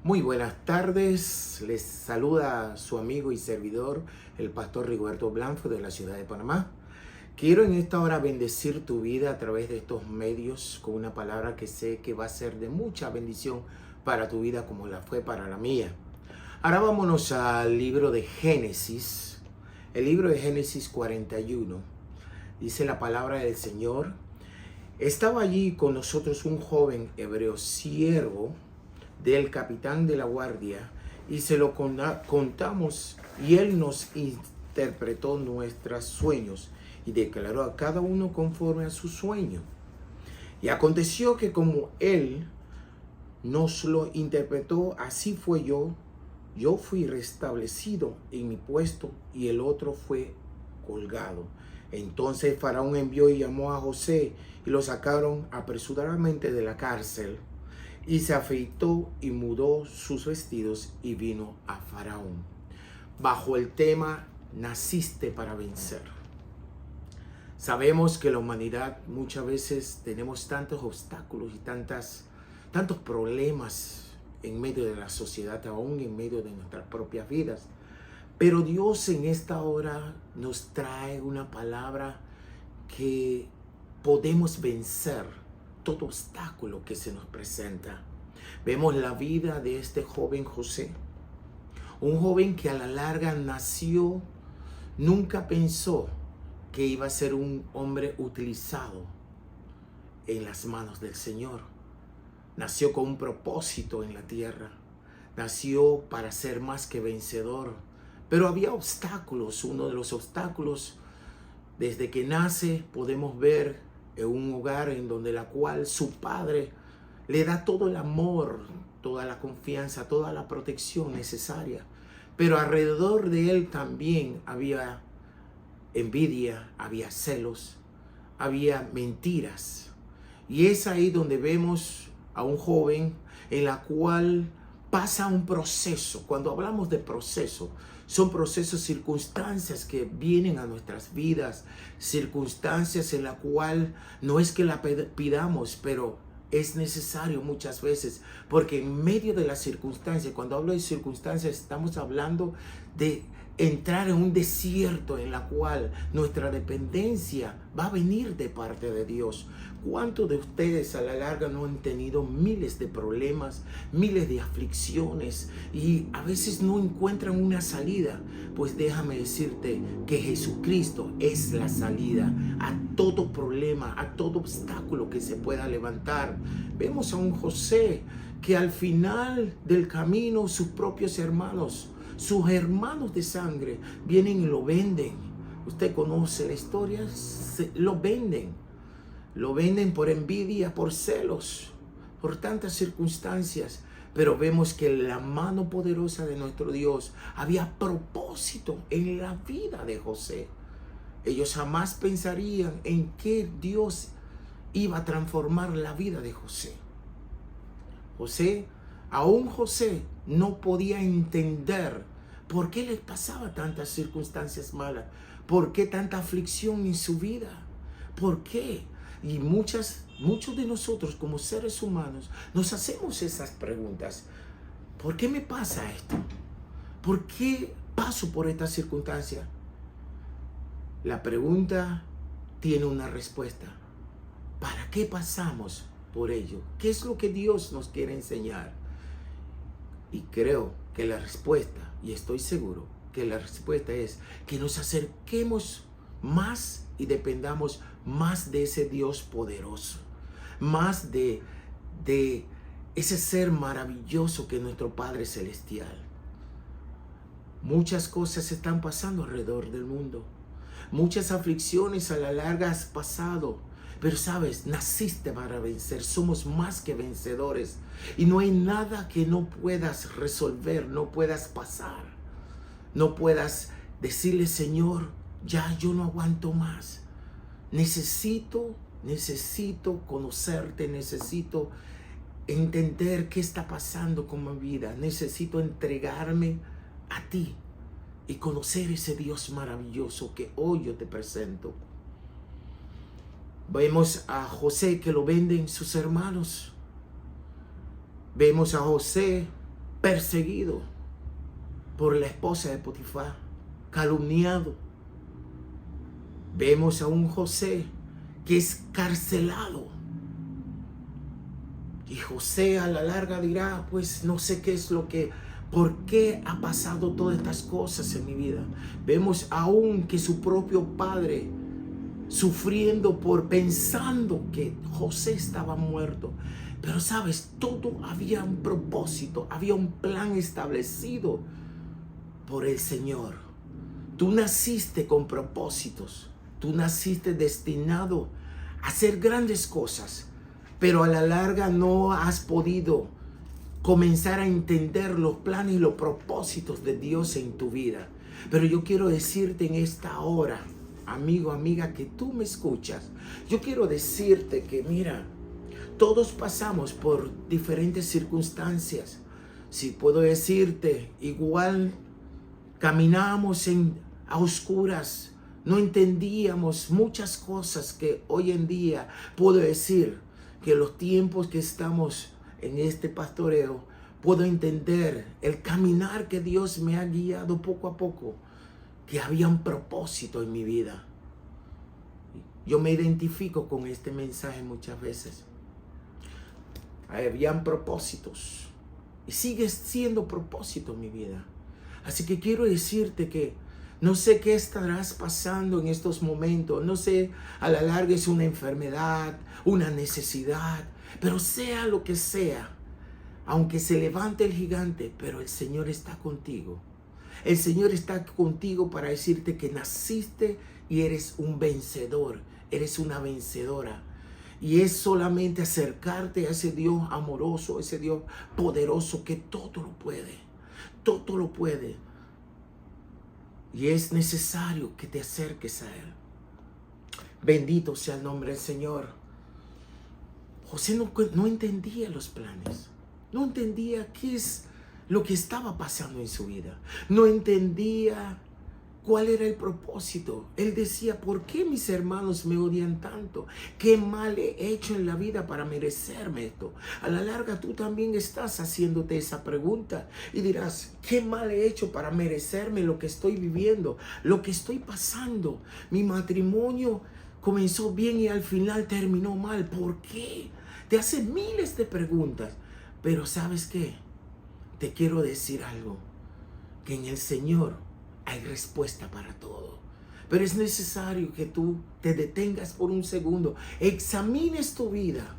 Muy buenas tardes, les saluda su amigo y servidor, el pastor Rigoberto Blanco de la ciudad de Panamá. Quiero en esta hora bendecir tu vida a través de estos medios con una palabra que sé que va a ser de mucha bendición para tu vida como la fue para la mía. Ahora vámonos al libro de Génesis, el libro de Génesis 41. Dice la palabra del Señor: estaba allí con nosotros un joven hebreo, siervo del capitán de la guardia, y se lo contamos, y él nos interpretó nuestros sueños y declaró a cada uno conforme a su sueño. Y aconteció que como él nos lo interpretó, así fue yo fui restablecido en mi puesto y el otro fue colgado. Entonces Faraón envió y llamó a José y lo sacaron apresuradamente de la cárcel. Y se afeitó y mudó sus vestidos y vino a Faraón. Bajo el tema, naciste para vencer. Sabemos que la humanidad muchas veces tenemos tantos obstáculos y tantos problemas en medio de la sociedad, aún en medio de nuestras propias vidas. Pero Dios en esta hora nos trae una palabra que podemos vencer todo obstáculo que se nos presenta. Vemos la vida de este joven José, un joven que a la larga nació, nunca pensó que iba a ser un hombre utilizado en las manos del Señor. Nació con un propósito en la tierra, nació para ser más que vencedor, pero había obstáculos. Uno de los obstáculos, desde que nace, podemos ver en un hogar en donde la cual su padre le da todo el amor, toda la confianza, toda la protección necesaria. Pero alrededor de él también había envidia, había celos, había mentiras. Y es ahí donde vemos a un joven en la cual pasa un proceso. Cuando hablamos de proceso, son procesos, circunstancias que vienen a nuestras vidas, circunstancias en la cual no es que la pidamos, pero es necesario muchas veces, porque en medio de las circunstancias, cuando hablo de circunstancias, estamos hablando de entrar en un desierto en la cual nuestra dependencia va a venir de parte de Dios. ¿Cuántos de ustedes a la larga no han tenido miles de problemas, miles de aflicciones y a veces no encuentran una salida? Pues déjame decirte que Jesucristo es la salida a todo problema, a todo obstáculo que se pueda levantar. Vemos a un José que al final del camino sus propios hermanos, sus hermanos de sangre, vienen y lo venden. Usted conoce la historia, lo venden. Lo venden por envidia, por celos, por tantas circunstancias. Pero vemos que la mano poderosa de nuestro Dios había propósito en la vida de José. Ellos jamás pensarían en que Dios iba a transformar la vida de José. Aún José no podía entender por qué le pasaba tantas circunstancias malas, por qué tanta aflicción en su vida, por qué. Y muchos de nosotros como seres humanos nos hacemos esas preguntas. ¿Por qué me pasa esto? ¿Por qué paso por esta circunstancia? La pregunta tiene una respuesta. ¿Para qué pasamos por ello? ¿Qué es lo que Dios nos quiere enseñar? Y creo que la respuesta, y estoy seguro que la respuesta es que nos acerquemos más y dependamos más de ese Dios poderoso, más de ese ser maravilloso que es nuestro Padre Celestial. Muchas cosas están pasando alrededor del mundo, muchas aflicciones a la larga has pasado, pero sabes, naciste para vencer, somos más que vencedores y no hay nada que no puedas resolver, no puedas pasar, no puedas decirle: Señor, ya yo no aguanto más. Necesito conocerte, necesito entender qué está pasando con mi vida. Necesito entregarme a ti y conocer ese Dios maravilloso que hoy yo te presento. Vemos a José que lo venden sus hermanos. Vemos a José perseguido por la esposa de Potifar, calumniado. Vemos a un José que es carcelado. Y José a la larga dirá, pues no sé qué es lo que, por qué ha pasado todas estas cosas en mi vida. Vemos aún que su propio padre sufriendo pensando que José estaba muerto. Pero sabes, todo había un propósito, había un plan establecido por el Señor. Tú naciste con propósitos, tú naciste destinado a hacer grandes cosas, pero a la larga no has podido comenzar a entender los planes y los propósitos de Dios en tu vida. Pero yo quiero decirte en esta hora, amigo, amiga, que tú me escuchas, yo quiero decirte que mira, todos pasamos por diferentes circunstancias. Si puedo decirte, igual caminamos a oscuras, no entendíamos muchas cosas que hoy en día puedo decir que los tiempos que estamos en este pastoreo, puedo entender el caminar que Dios me ha guiado poco a poco, que había un propósito en mi vida. Yo me identifico con este mensaje muchas veces. Habían propósitos y sigue siendo propósito en mi vida. Así que quiero decirte que no sé qué estarás pasando en estos momentos. No sé, a la larga es una enfermedad, una necesidad, pero sea lo que sea, aunque se levante el gigante, pero el Señor está contigo. El Señor está contigo para decirte que naciste y eres un vencedor, eres una vencedora. Y es solamente acercarte a ese Dios amoroso, ese Dios poderoso que todo lo puede, todo lo puede. Y es necesario que te acerques a Él. Bendito sea el nombre del Señor. José no entendía los planes, no entendía qué es lo que estaba pasando en su vida, no entendía cuál era el propósito. Él decía, ¿por qué mis hermanos me odian tanto? ¿Qué mal he hecho en la vida para merecerme esto? A la larga tú también estás haciéndote esa pregunta y dirás, ¿qué mal he hecho para merecerme lo que estoy viviendo, lo que estoy pasando? Mi matrimonio comenzó bien y al final terminó mal. ¿Por qué? Te hace miles de preguntas. Pero ¿sabes qué? Te quiero decir algo, que en el Señor hay respuesta para todo. Pero es necesario que tú te detengas por un segundo, examines tu vida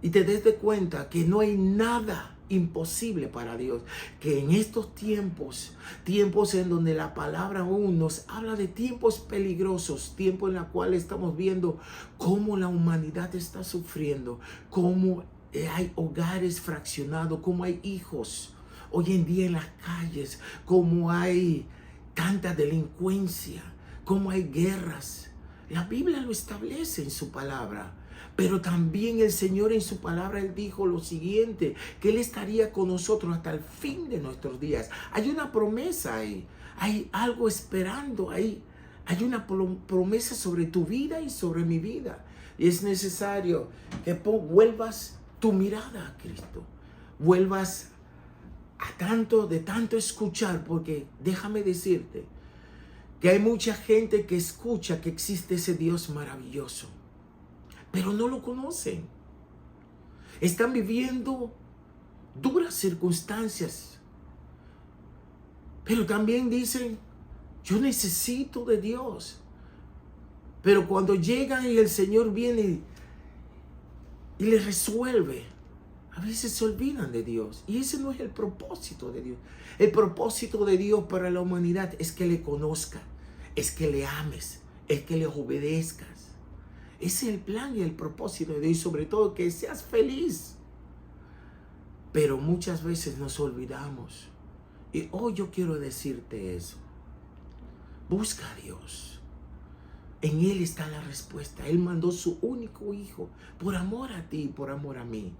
y te des de cuenta que no hay nada imposible para Dios. Que en estos tiempos en donde la palabra aún nos habla de tiempos peligrosos, tiempos en los cuales estamos viendo cómo la humanidad está sufriendo, cómo hay hogares fraccionados, cómo hay hijos hoy en día en las calles, cómo hay tanta delincuencia, cómo hay guerras. La Biblia lo establece en su palabra. Pero también el Señor en su palabra, Él dijo lo siguiente, que Él estaría con nosotros hasta el fin de nuestros días. Hay una promesa ahí, hay algo esperando ahí. Hay una promesa sobre tu vida y sobre mi vida. Y es necesario que vuelvas tu mirada a Cristo. Vuelvas de tanto escuchar, porque déjame decirte que hay mucha gente que escucha que existe ese Dios maravilloso, pero no lo conocen. Están viviendo duras circunstancias, pero también dicen, yo necesito de Dios. Pero cuando llegan y el Señor viene y les resuelve, a veces se olvidan de Dios. Y ese no es el propósito de Dios. El propósito de Dios para la humanidad es que le conozca, es que le ames, es que le obedezcas. Ese es el plan y el propósito de Dios. Y sobre todo que seas feliz. Pero muchas veces nos olvidamos. Y hoy yo quiero decirte eso. Busca a Dios. En Él está la respuesta. Él mandó su único hijo por amor a ti y por amor a mí.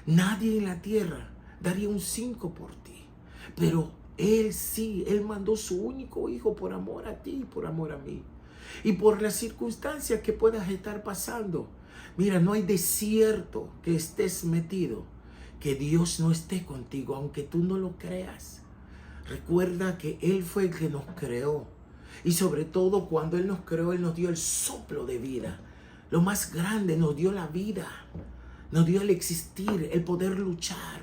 Nadie en la tierra daría un 5 por ti. Pero Él sí, Él mandó su único hijo por amor a ti y por amor a mí. Y por las circunstancias que puedas estar pasando. Mira, no hay desierto que estés metido que Dios no esté contigo, aunque tú no lo creas. Recuerda que Él fue el que nos creó. Y sobre todo cuando Él nos creó, Él nos dio el soplo de vida. Lo más grande, nos dio la vida. Nos dio el existir, el poder luchar,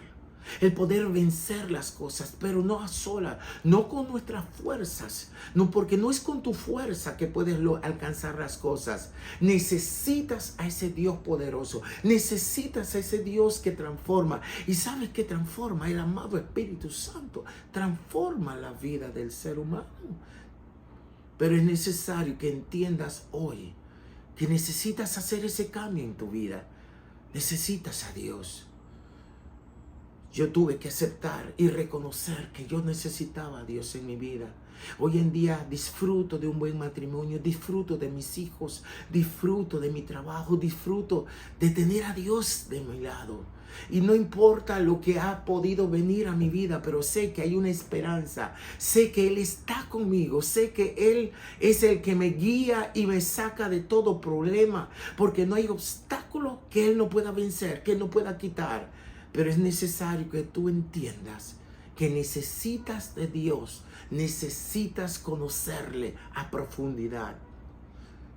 el poder vencer las cosas, pero no a solas, no con nuestras fuerzas, no, porque no es con tu fuerza que puedes alcanzar las cosas. Necesitas a ese Dios poderoso, necesitas a ese Dios que transforma. ¿Y sabes qué transforma? El amado Espíritu Santo transforma la vida del ser humano. Pero es necesario que entiendas hoy que necesitas hacer ese cambio en tu vida. Necesitas a Dios. Yo tuve que aceptar y reconocer que yo necesitaba a Dios en mi vida. Hoy en día disfruto de un buen matrimonio, disfruto de mis hijos, disfruto de mi trabajo, disfruto de tener a Dios de mi lado. Y no importa lo que ha podido venir a mi vida, pero sé que hay una esperanza. Sé que Él está conmigo, sé que Él es el que me guía y me saca de todo problema, porque no hay obstáculo que Él no pueda vencer, que Él no pueda quitar. Pero es necesario que tú entiendas que necesitas de Dios, necesitas conocerle a profundidad.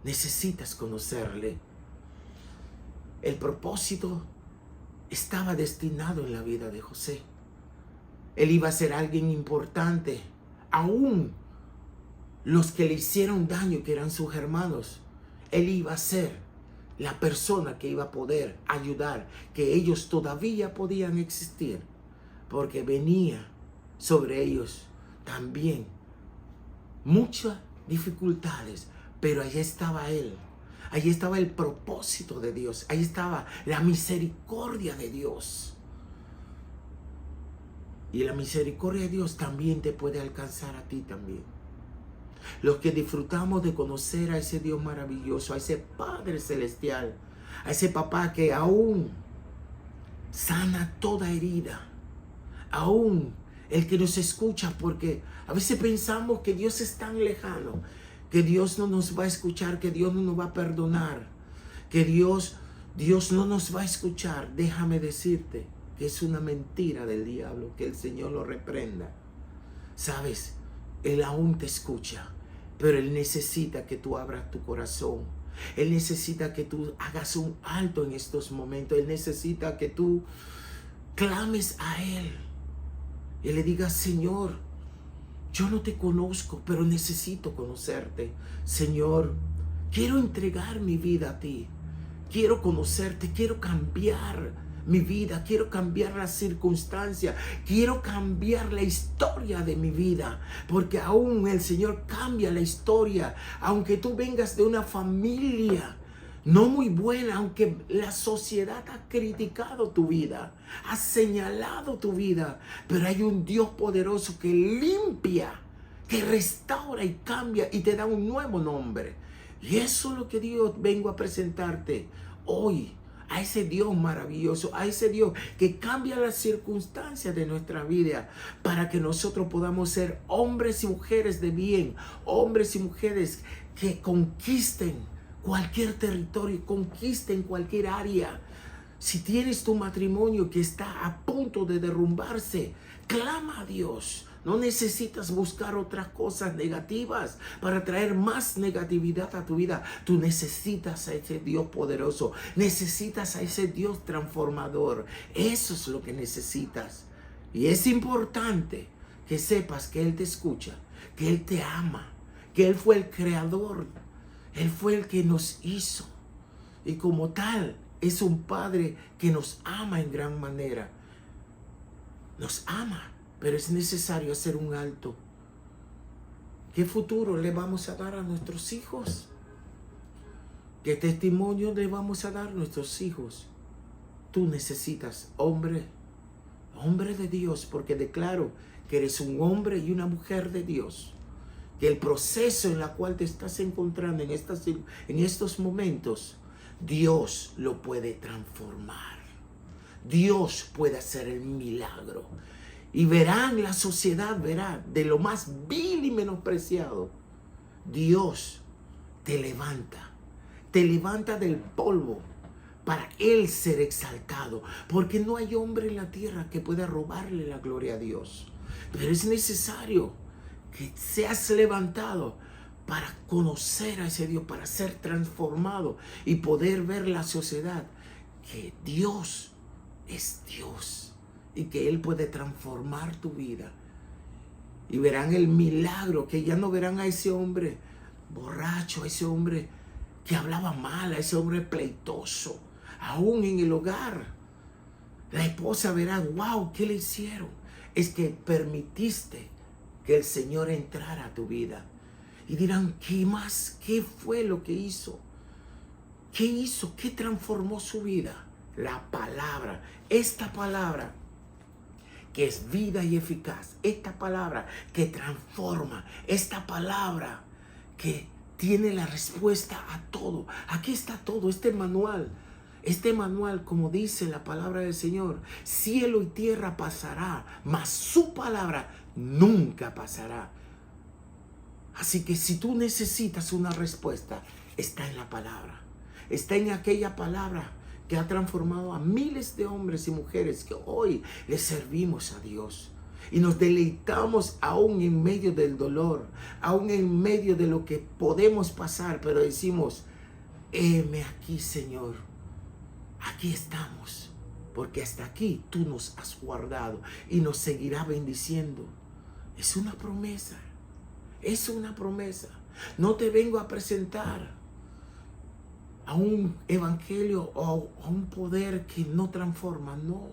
Necesitas conocerle. El propósito estaba destinado en la vida de José. Él iba a ser alguien importante. Aún los que le hicieron daño, que eran sus hermanos, él iba a ser la persona que iba a poder ayudar, que ellos todavía podían existir, porque venía sobre ellos también muchas dificultades, pero allí estaba Él. Allí estaba el propósito de Dios. Ahí estaba la misericordia de Dios. Y la misericordia de Dios también te puede alcanzar a ti también. Los que disfrutamos de conocer a ese Dios maravilloso, a ese Padre Celestial, a ese Papá que aún sana toda herida, aún el que nos escucha, porque a veces pensamos que Dios es tan lejano, que Dios no nos va a escuchar, que Dios no nos va a perdonar, que Dios no nos va a escuchar. Déjame decirte que es una mentira del diablo, que el Señor lo reprenda. ¿Sabes? Él aún te escucha, pero Él necesita que tú abras tu corazón. Él necesita que tú hagas un alto en estos momentos. Él necesita que tú clames a Él y le digas: Señor, yo no te conozco, pero necesito conocerte. Señor, quiero entregar mi vida a ti. Quiero conocerte, quiero cambiar mi vida, quiero cambiar las circunstancias, quiero cambiar la historia de mi vida, porque aún el Señor cambia la historia. Aunque tú vengas de una familia no muy buena, aunque la sociedad ha criticado tu vida, ha señalado tu vida, pero hay un Dios poderoso que limpia, que restaura y cambia y te da un nuevo nombre. Y eso es lo que Dios vengo a presentarte hoy. A ese Dios maravilloso, a ese Dios que cambia las circunstancias de nuestra vida para que nosotros podamos ser hombres y mujeres de bien, hombres y mujeres que conquisten cualquier territorio, conquisten cualquier área. Si tienes tu matrimonio que está a punto de derrumbarse, clama a Dios. No necesitas buscar otras cosas negativas para traer más negatividad a tu vida. Tú necesitas a ese Dios poderoso. Necesitas a ese Dios transformador. Eso es lo que necesitas. Y es importante que sepas que Él te escucha, que Él te ama, que Él fue el creador. Él fue el que nos hizo. Y como tal, es un Padre que nos ama en gran manera. Nos ama. Pero es necesario hacer un alto. ¿Qué futuro le vamos a dar a nuestros hijos? ¿Qué testimonio le vamos a dar a nuestros hijos? Tú necesitas, hombre de Dios, porque declaro que eres un hombre y una mujer de Dios. Que el proceso en el cual te estás encontrando en estos momentos, Dios lo puede transformar. Dios puede hacer el milagro. Y verán, la sociedad verá, de lo más vil y menospreciado, Dios te levanta del polvo para Él ser exaltado. Porque no hay hombre en la tierra que pueda robarle la gloria a Dios. Pero es necesario que seas levantado para conocer a ese Dios, para ser transformado y poder ver la sociedad que Dios es Dios y que Él puede transformar tu vida. Y verán el milagro, que ya no verán a ese hombre borracho, a ese hombre que hablaba mal, a ese hombre pleitoso, aún en el hogar. La esposa verá, wow, ¿qué le hicieron? Es que permitiste que el Señor entrara a tu vida. Y dirán, ¿qué más? ¿Qué fue lo que hizo? ¿Qué hizo? ¿Qué transformó su vida? La palabra, esta palabra que es vida y eficaz, esta palabra que transforma, esta palabra que tiene la respuesta a todo. Aquí está todo, este manual, como dice la palabra del Señor, cielo y tierra pasará, mas su palabra nunca pasará. Así que si tú necesitas una respuesta, está en la palabra. Está en aquella palabra que ha transformado a miles de hombres y mujeres que hoy le servimos a Dios. Y nos deleitamos aún en medio del dolor, aún en medio de lo que podemos pasar, pero decimos, heme aquí, Señor. Aquí estamos, porque hasta aquí tú nos has guardado y nos seguirá bendiciendo. Es una promesa. Es una promesa. No te vengo a presentar a un evangelio o a un poder que no transforma. No,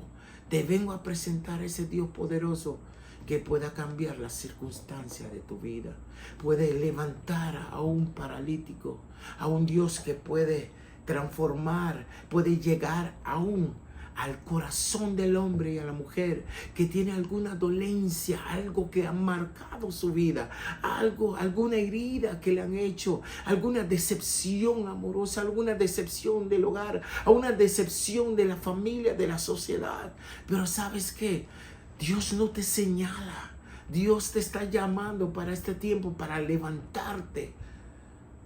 te vengo a presentar a ese Dios poderoso que pueda cambiar las circunstancias de tu vida. Puede levantar a un paralítico, a un Dios que puede transformar, puede llegar aún al corazón del hombre y a la mujer que tiene alguna dolencia, algo que ha marcado su vida, alguna herida que le han hecho, alguna decepción amorosa, alguna decepción del hogar, una decepción de la familia, de la sociedad. Pero ¿sabes qué? Dios no te señala. Dios te está llamando para este tiempo, para levantarte,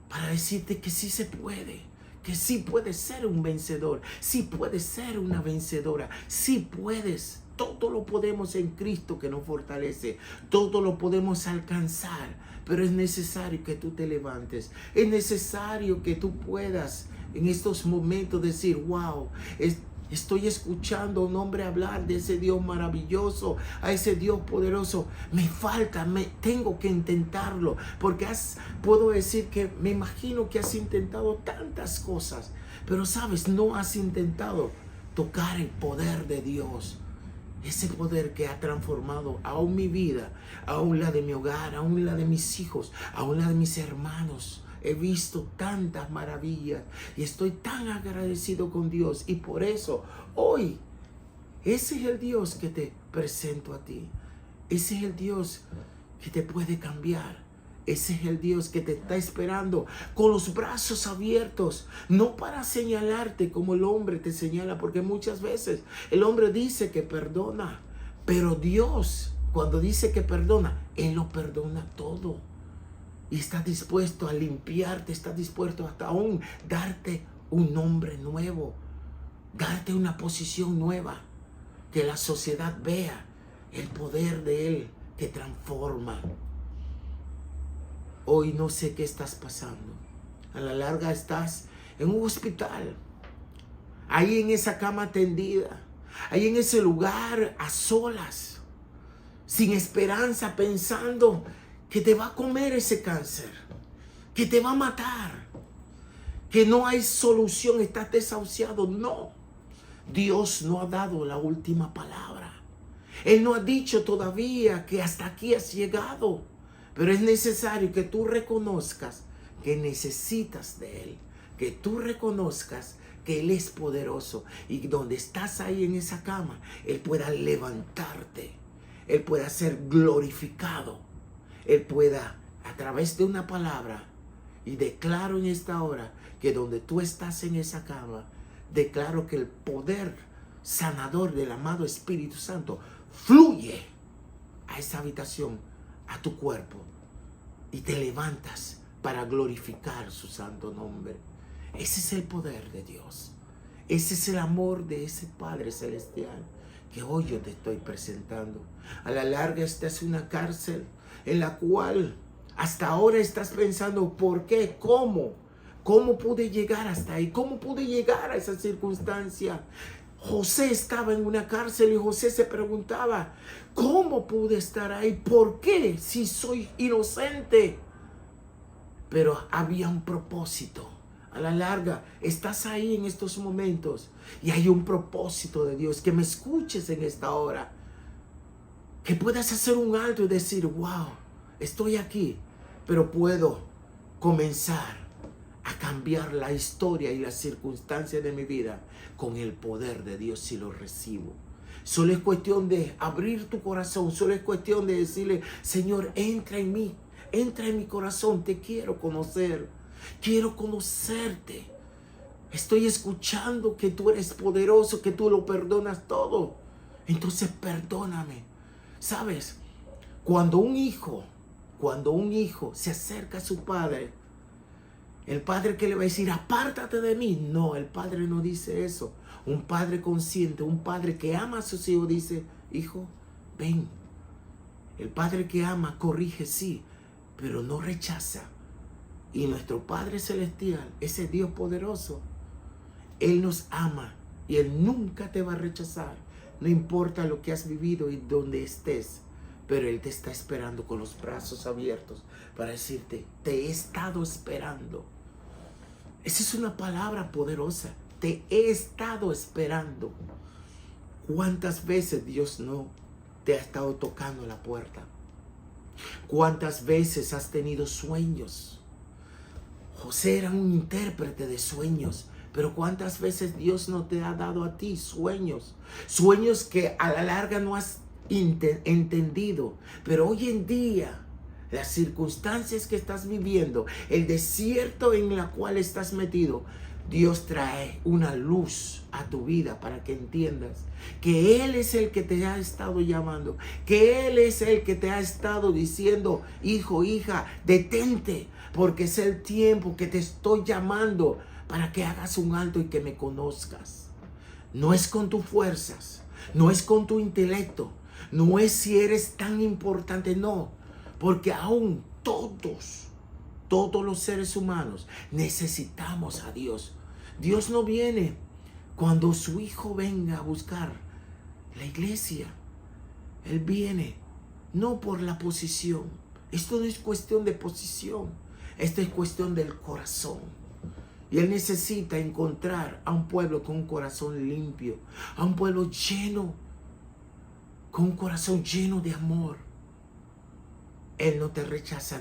para decirte que sí se puede. Que sí puedes ser un vencedor, sí puedes ser una vencedora, sí puedes. Todo lo podemos en Cristo que nos fortalece, todo lo podemos alcanzar, pero es necesario que tú te levantes, es necesario que tú puedas en estos momentos decir, wow, estoy escuchando a un hombre hablar de ese Dios maravilloso, a ese Dios poderoso. Me falta, tengo que intentarlo, porque puedo decir que me imagino que has intentado tantas cosas, pero sabes, no has intentado tocar el poder de Dios. Ese poder que ha transformado aún mi vida, aún la de mi hogar, aún la de mis hijos, aún la de mis hermanos. He visto tantas maravillas y estoy tan agradecido con Dios. Y por eso hoy, ese es el Dios que te presento a ti. Ese es el Dios que te puede cambiar. Ese es el Dios que te está esperando con los brazos abiertos. No para señalarte como el hombre te señala, porque muchas veces el hombre dice que perdona. Pero Dios, cuando dice que perdona, Él lo perdona todo. Y está dispuesto a limpiarte, está dispuesto hasta aún darte un nombre nuevo, darte una posición nueva, que la sociedad vea el poder de Él que transforma. Hoy no sé qué estás pasando. A la larga estás en un hospital, ahí en esa cama tendida, ahí en ese lugar a solas, sin esperanza, pensando que te va a comer ese cáncer, que te va a matar, que no hay solución, estás desahuciado. No, Dios no ha dado la última palabra. Él no ha dicho todavía que hasta aquí has llegado, pero es necesario que tú reconozcas que necesitas de Él, que tú reconozcas que Él es poderoso y donde estás ahí en esa cama, Él pueda levantarte, Él pueda ser glorificado. Él pueda, a través de una palabra, y declaro en esta hora que donde tú estás en esa cama, declaro que el poder sanador del amado Espíritu Santo fluye a esa habitación, a tu cuerpo, y te levantas para glorificar su santo nombre. Ese es el poder de Dios. Ese es el amor de ese Padre Celestial que hoy yo te estoy presentando. A la larga esta es una cárcel en la cual hasta ahora estás pensando, ¿por qué? ¿Cómo? ¿Cómo pude llegar hasta ahí? ¿Cómo pude llegar a esa circunstancia? José estaba en una cárcel y José se preguntaba, ¿cómo pude estar ahí? ¿Por qué? Si soy inocente. Pero había un propósito. A la larga, estás ahí en estos momentos y hay un propósito de Dios. Que me escuches en esta hora. Que puedas hacer un alto y decir, wow, estoy aquí, pero puedo comenzar a cambiar la historia y las circunstancias de mi vida con el poder de Dios si lo recibo. Solo es cuestión de abrir tu corazón, solo es cuestión de decirle, Señor, entra en mí, entra en mi corazón, te quiero conocer, quiero conocerte. Estoy escuchando que tú eres poderoso, que tú lo perdonas todo. Entonces perdóname. ¿Sabes? Cuando un hijo se acerca a su padre, el padre que le va a decir, apártate de mí. No, el padre no dice eso. Un padre consciente, un padre que ama a sus hijos dice, hijo, ven. El padre que ama corrige, sí, pero no rechaza. Y nuestro Padre Celestial, ese Dios poderoso, Él nos ama y Él nunca te va a rechazar. No importa lo que has vivido y donde estés, pero Él te está esperando con los brazos abiertos para decirte, te he estado esperando. Esa es una palabra poderosa. Te he estado esperando. ¿Cuántas veces Dios no te ha estado tocando la puerta? ¿Cuántas veces has tenido sueños? José era un intérprete de sueños. Pero ¿cuántas veces Dios no te ha dado a ti sueños? Sueños que a la larga no has entendido. Pero hoy en día, las circunstancias que estás viviendo, el desierto en la cual estás metido, Dios trae una luz a tu vida para que entiendas que Él es el que te ha estado llamando, que Él es el que te ha estado diciendo, hijo, hija, detente, porque es el tiempo que te estoy llamando para que hagas un alto y que me conozcas. No es con tus fuerzas, no es con tu intelecto, no es si eres tan importante, no, porque aún todos los seres humanos necesitamos a Dios. Dios no viene cuando su Hijo venga a buscar la iglesia. Él viene no por la posición. Esto no es cuestión de posición. Esto es cuestión del corazón. Y Él necesita encontrar a un pueblo con un corazón limpio, a un pueblo lleno, con un corazón lleno de amor. Él no te rechaza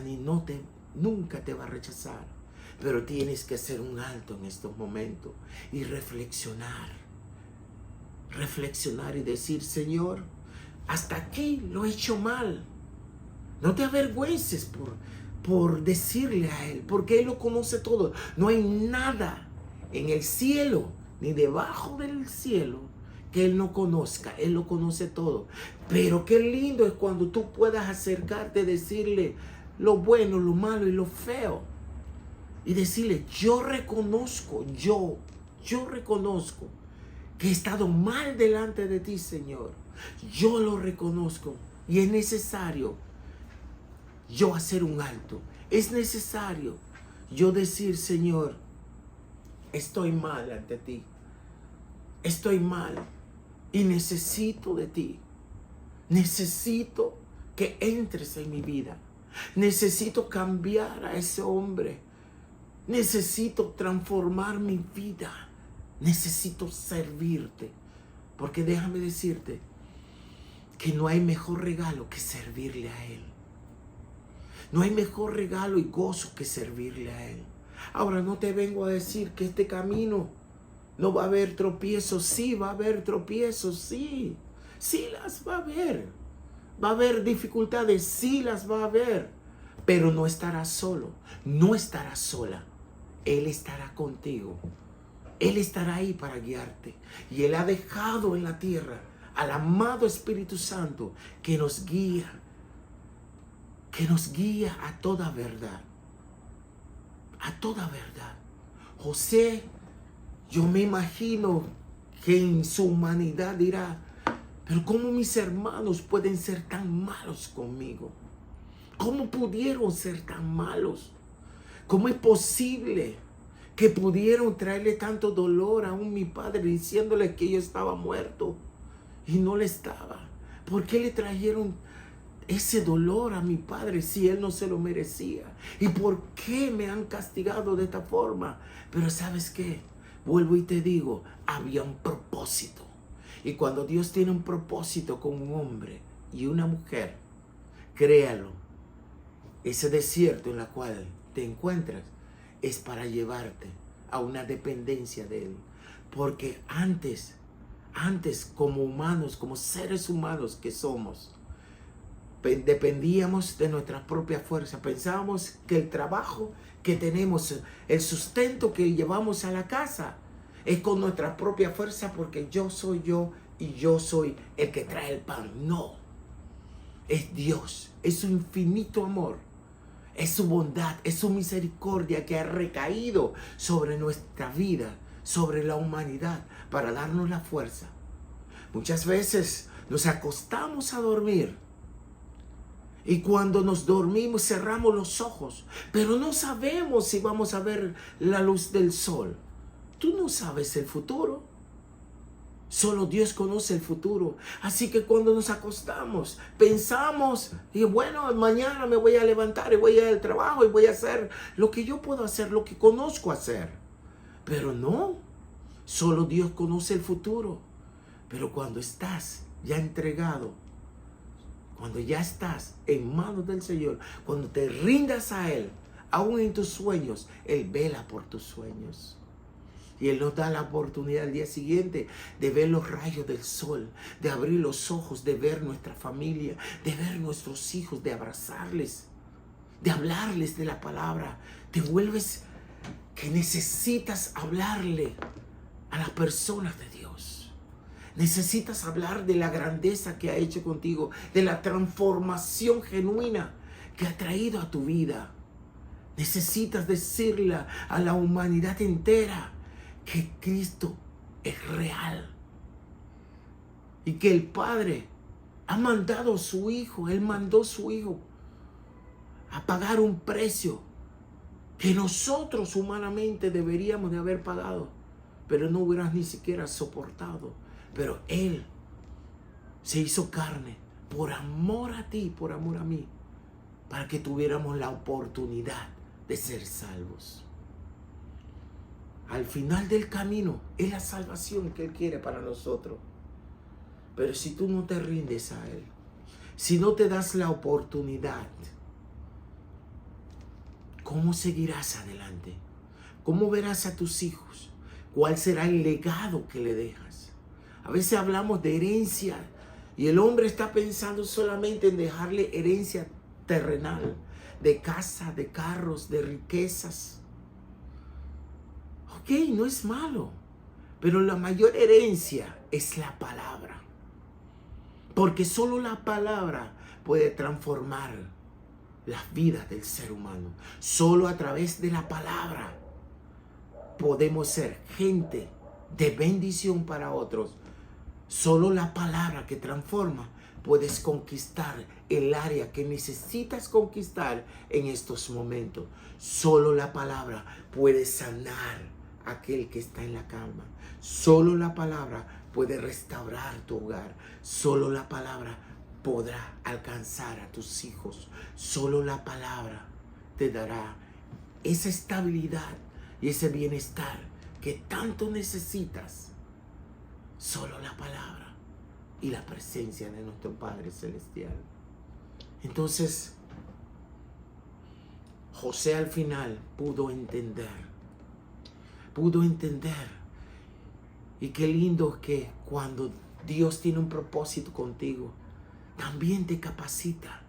nunca te va a rechazar. Pero tienes que hacer un alto en estos momentos y reflexionar. Reflexionar y decir, Señor, hasta aquí lo he hecho mal. No te avergüences por decirle a Él, porque Él lo conoce todo. No hay nada en el cielo ni debajo del cielo que Él no conozca. Él lo conoce todo. Pero qué lindo es cuando tú puedas acercarte y decirle lo bueno, lo malo y lo feo. Y decirle, yo reconozco que he estado mal delante de ti, Señor. Yo lo reconozco. Y es necesario yo hacer un alto. Es necesario yo decir, Señor, estoy mal ante ti. Estoy mal y necesito de ti. Necesito que entres en mi vida. Necesito cambiar a ese hombre. Necesito transformar mi vida. Necesito servirte. Porque déjame decirte que no hay mejor regalo que servirle a Él. No hay mejor regalo y gozo que servirle a Él. Ahora no te vengo a decir que este camino no va a haber tropiezos. Sí, va a haber tropiezos, sí. Sí las va a haber. Va a haber dificultades, sí las va a haber. Pero no estarás solo, no estarás sola. Él estará contigo. Él estará ahí para guiarte. Y Él ha dejado en la tierra al amado Espíritu Santo que nos guía a toda verdad. A toda verdad. José Yo me imagino que en su humanidad dirá, pero ¿cómo mis hermanos pueden ser tan malos conmigo? ¿Cómo pudieron ser tan malos? ¿Cómo es posible que pudieron traerle tanto dolor a mi padre diciéndole que yo estaba muerto y no le estaba? ¿Por qué le trajeron ese dolor a mi padre si él no se lo merecía? ¿Y por qué me han castigado de esta forma? Pero ¿sabes qué? Vuelvo y te digo, había un propósito. Y cuando Dios tiene un propósito con un hombre y una mujer, créalo, ese desierto en el cual te encuentras es para llevarte a una dependencia de Él. Porque antes como humanos, como seres humanos que somos, dependíamos de nuestra propia fuerza. Pensábamos que el trabajo que tenemos, el sustento que llevamos a la casa, es con nuestra propia fuerza, porque yo soy yo y yo soy el que trae el pan. No, es Dios, es su infinito amor, es su bondad, es su misericordia que ha recaído sobre nuestra vida, sobre la humanidad, para darnos la fuerza. Muchas veces nos acostamos a dormir y cuando nos dormimos cerramos los ojos, pero no sabemos si vamos a ver la luz del sol. Tú no sabes el futuro. Solo Dios conoce el futuro. Así que cuando nos acostamos, pensamos, y bueno, mañana me voy a levantar y voy a ir al trabajo y voy a hacer lo que yo puedo hacer, lo que conozco hacer. Pero no, solo Dios conoce el futuro. Pero cuando estás ya entregado, cuando ya estás en manos del Señor, cuando te rindas a Él, aún en tus sueños, Él vela por tus sueños. Y Él nos da la oportunidad al día siguiente de ver los rayos del sol, de abrir los ojos, de ver nuestra familia, de ver nuestros hijos, de abrazarles, de hablarles de la palabra. Te vuelves que necesitas hablarle a las personas de Dios. Necesitas hablar de la grandeza que ha hecho contigo, de la transformación genuina que ha traído a tu vida. Necesitas decirle a la humanidad entera que Cristo es real y que el Padre ha mandado a su Hijo. Él mandó a su Hijo a pagar un precio que nosotros humanamente deberíamos de haber pagado, pero no hubieras ni siquiera soportado. Pero Él se hizo carne por amor a ti, por amor a mí, para que tuviéramos la oportunidad de ser salvos. Al final del camino es la salvación que Él quiere para nosotros. Pero si tú no te rindes a Él, si no te das la oportunidad, ¿cómo seguirás adelante? ¿Cómo verás a tus hijos? ¿Cuál será el legado que le dejas? A veces hablamos de herencia y el hombre está pensando solamente en dejarle herencia terrenal, de casa, de carros, de riquezas. Ok, no es malo, pero la mayor herencia es la palabra. Porque solo la palabra puede transformar las vidas del ser humano. Solo a través de la palabra podemos ser gente de bendición para otros. Solo la palabra que transforma puedes conquistar el área que necesitas conquistar en estos momentos. Solo la palabra puede sanar a aquel que está en la cama. Solo la palabra puede restaurar tu hogar. Solo la palabra podrá alcanzar a tus hijos. Solo la palabra te dará esa estabilidad y ese bienestar que tanto necesitas. Solo la palabra y la presencia de nuestro Padre Celestial. Entonces, José al final pudo entender. Y qué lindo que cuando Dios tiene un propósito contigo, también te capacita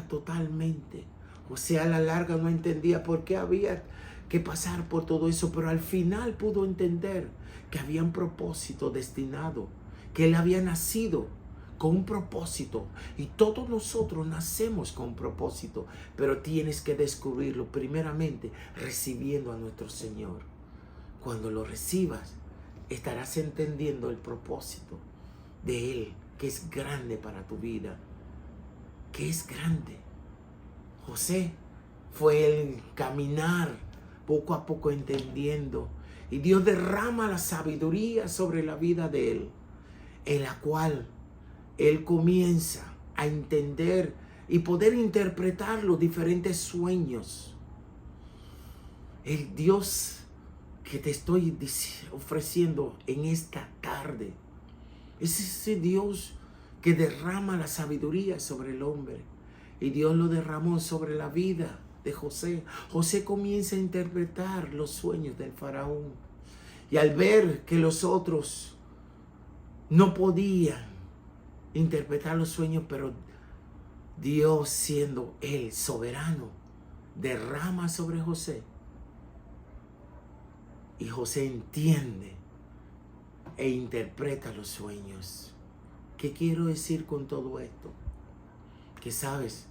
totalmente. José a la larga no entendía por qué había que pasar por todo eso, pero al final pudo entender que había un propósito destinado, que él había nacido con un propósito, y todos nosotros nacemos con un propósito, pero tienes que descubrirlo primeramente recibiendo a nuestro Señor. cuando lo recibas, estarás entendiendo el propósito de Él, que es grande para tu vida, que es grande. José fue el caminar poco a poco entendiendo, y Dios derrama la sabiduría sobre la vida de él, en la cual él comienza a entender y poder interpretar los diferentes sueños. El Dios que te estoy ofreciendo en esta tarde es ese Dios que derrama la sabiduría sobre el hombre. Y Dios lo derramó sobre la vida de José. José comienza a interpretar los sueños del faraón. Y al ver que los otros no podían interpretar los sueños, pero Dios, siendo Él soberano, derrama sobre José. Y José entiende e interpreta los sueños. ¿Qué quiero decir con todo esto? Que sabes,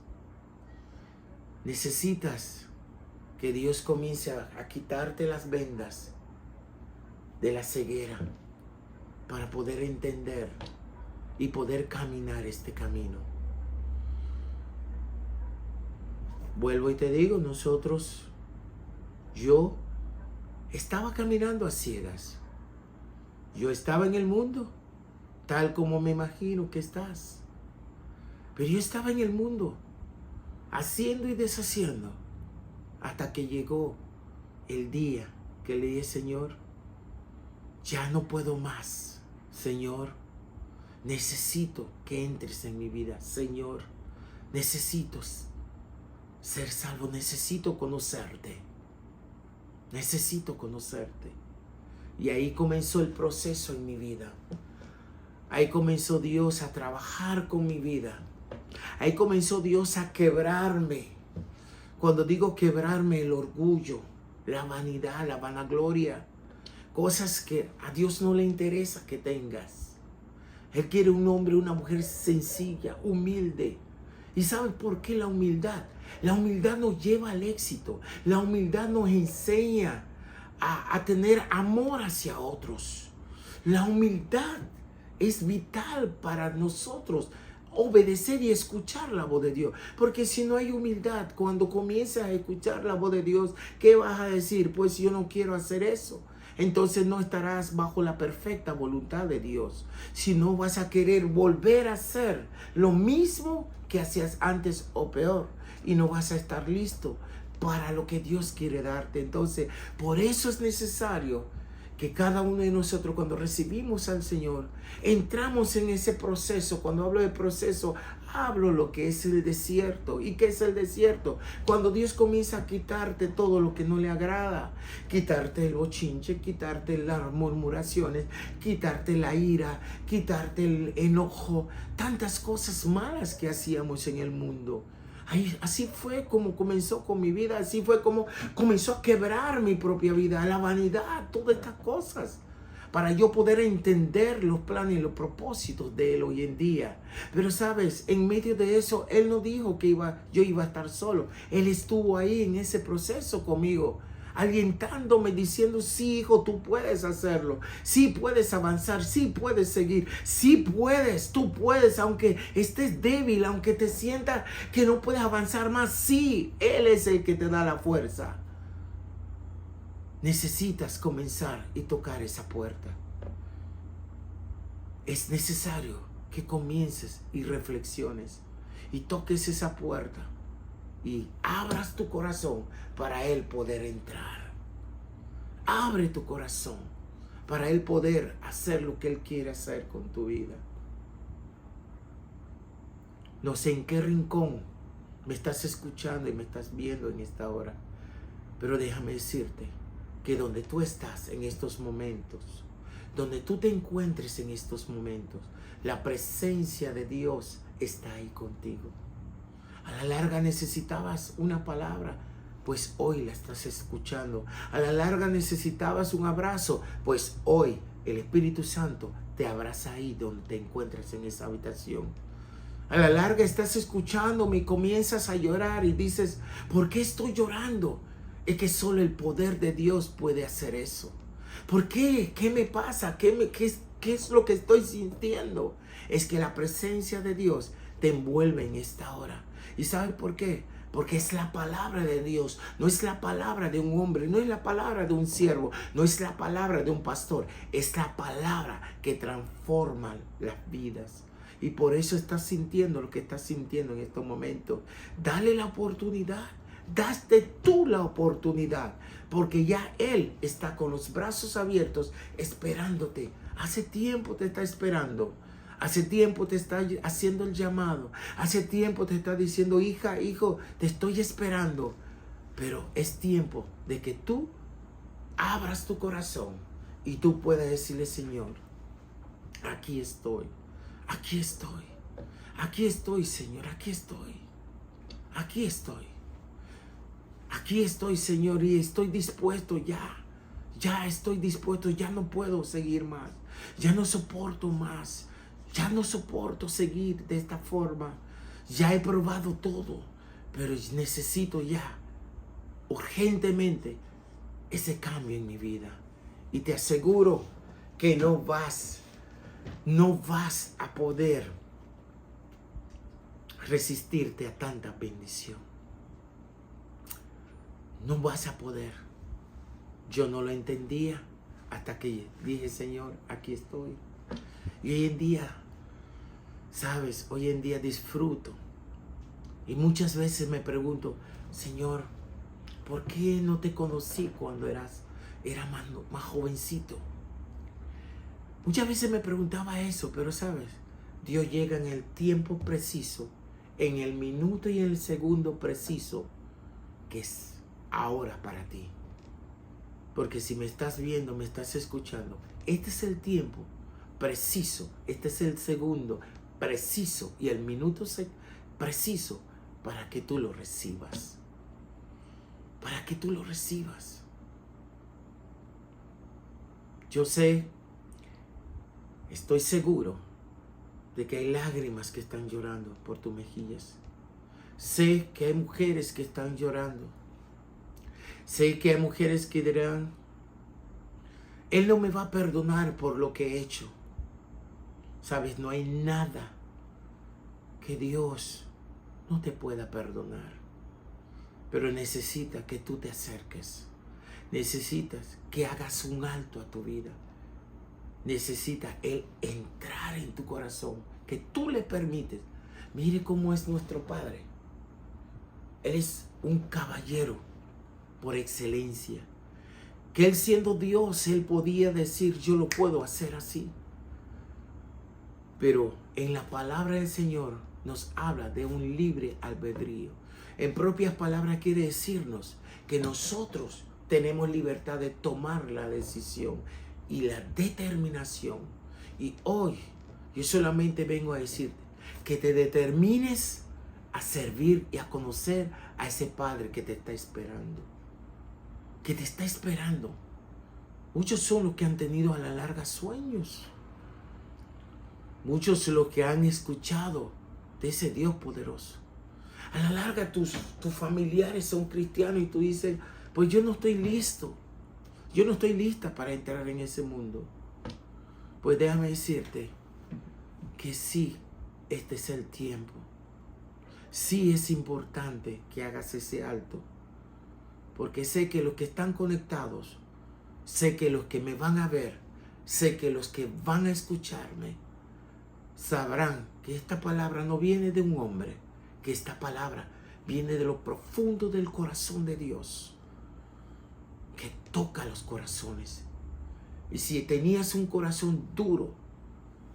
necesitas que Dios comience a quitarte las vendas de la ceguera para poder entender y poder caminar este camino. Vuelvo y te digo, yo estaba caminando a ciegas. Yo estaba en el mundo, tal como me imagino que estás. Pero yo estaba en el mundo, haciendo y deshaciendo, hasta que llegó el día que le dije: Señor, ya no puedo más. Señor, necesito que entres en mi vida. Señor, necesito ser salvo, necesito conocerte. Necesito conocerte. Y ahí comenzó el proceso en mi vida. Ahí comenzó Dios a trabajar con mi vida. Ahí comenzó Dios a quebrarme. Cuando digo quebrarme, el orgullo, la vanidad, la vanagloria, cosas que a Dios no le interesa que tengas. Él quiere un hombre, una mujer sencilla, humilde. ¿Y sabes por qué la humildad? La humildad nos lleva al éxito. La humildad nos enseña a tener amor hacia otros. La humildad es vital para nosotros. Obedecer y escuchar la voz de Dios. Porque si no hay humildad, cuando comienzas a escuchar la voz de Dios, ¿qué vas a decir? Pues yo no quiero hacer eso. Entonces no estarás bajo la perfecta voluntad de Dios. Si no, vas a querer volver a hacer lo mismo que hacías antes o peor. Y no vas a estar listo para lo que Dios quiere darte. Entonces, por eso es necesario que cada uno de nosotros, cuando recibimos al Señor, entramos en ese proceso. Cuando hablo de proceso, hablo lo que es el desierto. ¿Y qué es el desierto? Cuando Dios comienza a quitarte todo lo que no le agrada, quitarte el bochinche, quitarte las murmuraciones, quitarte la ira, quitarte el enojo, tantas cosas malas que hacíamos en el mundo. Así fue como comenzó con mi vida, así fue como comenzó a quebrar mi propia vida, la vanidad, todas estas cosas, para yo poder entender los planes y los propósitos de Él hoy en día. Pero sabes, en medio de eso, Él no dijo que yo iba a estar solo. Él estuvo ahí en ese proceso conmigo, alientándome, diciendo: sí, hijo, tú puedes hacerlo, sí puedes avanzar, sí puedes seguir, sí puedes, tú puedes, aunque estés débil, aunque te sientas que no puedes avanzar más, sí, Él es el que te da la fuerza. Necesitas comenzar y tocar esa puerta. Es necesario que comiences y reflexiones y toques esa puerta y abras tu corazón para Él poder entrar. Abre tu corazón para Él poder hacer lo que Él quiere hacer con tu vida. No sé en qué rincón me estás escuchando y me estás viendo en esta hora, pero déjame decirte que donde tú estás en estos momentos, donde tú te encuentres en estos momentos, la presencia de Dios está ahí contigo. A la larga necesitabas una palabra, pues hoy la estás escuchando. A la larga necesitabas un abrazo, pues hoy el Espíritu Santo te abraza ahí donde te encuentras en esa habitación. A la larga estás escuchándome y comienzas a llorar y dices: ¿por qué estoy llorando? Es que solo el poder de Dios puede hacer eso. ¿Por qué? ¿Qué me pasa? ¿Qué es lo que estoy sintiendo? Es que la presencia de Dios te envuelve en esta hora. ¿Y sabes por qué? Porque es la palabra de Dios, no es la palabra de un hombre, no es la palabra de un siervo, no es la palabra de un pastor, es la palabra que transforma las vidas. Y por eso estás sintiendo lo que estás sintiendo en estos momentos. Dale la oportunidad, daste tú la oportunidad, porque ya Él está con los brazos abiertos esperándote. Hace tiempo te está esperando. Hace tiempo te está haciendo el llamado. Hace tiempo te está diciendo, hija, hijo, te estoy esperando. Pero es tiempo de que tú abras tu corazón y tú puedas decirle, Señor, aquí estoy, aquí estoy, aquí estoy, Señor, aquí estoy, aquí estoy, aquí estoy, Señor, y estoy dispuesto ya. Ya estoy dispuesto, ya no puedo seguir más, ya no soporto más. Ya no soporto seguir de esta forma. Ya he probado todo, pero necesito ya, urgentemente, ese cambio en mi vida. Y te aseguro que no vas a poder resistirte a tanta bendición. No vas a poder. Yo no lo entendía hasta que dije, Señor, aquí estoy. Y hoy en día, ¿sabes? Hoy en día disfruto. Y muchas veces me pregunto, Señor, ¿por qué no te conocí cuando era más jovencito? Muchas veces me preguntaba eso, pero ¿sabes? Dios llega en el tiempo preciso, en el minuto y en el segundo preciso, que es ahora para ti. Porque si me estás viendo, me estás escuchando, este es el tiempo preciso, este es el segundo preciso y el minuto preciso para que tú lo recibas. Para que tú lo recibas. Yo sé, estoy seguro de que hay lágrimas que están llorando por tus mejillas. Sé que hay mujeres que están llorando. Sé que hay mujeres que dirán, Él no me va a perdonar por lo que he hecho. Sabes, no hay nada que Dios no te pueda perdonar. Pero necesita que tú te acerques. Necesitas que hagas un alto a tu vida. Necesita Él entrar en tu corazón. Que tú le permites. Mire cómo es nuestro Padre. Él es un caballero por excelencia. Que Él siendo Dios, Él podía decir, yo lo puedo hacer así. Pero en la palabra del Señor nos habla de un libre albedrío. En propias palabras quiere decirnos que nosotros tenemos libertad de tomar la decisión y la determinación. Y hoy yo solamente vengo a decirte que te determines a servir y a conocer a ese Padre que te está esperando. Que te está esperando. Muchos son los que han tenido a la larga sueños. Muchos son los que han escuchado de ese Dios poderoso. A la larga tus familiares son cristianos y tú dices, pues yo no estoy listo. Yo no estoy lista para entrar en ese mundo. Pues déjame decirte que sí, este es el tiempo. Sí es importante que hagas ese alto. Porque sé que los que están conectados, sé que los que me van a ver, sé que los que van a escucharme, sabrán que esta palabra no viene de un hombre, que esta palabra viene de lo profundo del corazón de Dios, que toca los corazones. Y si tenías un corazón duro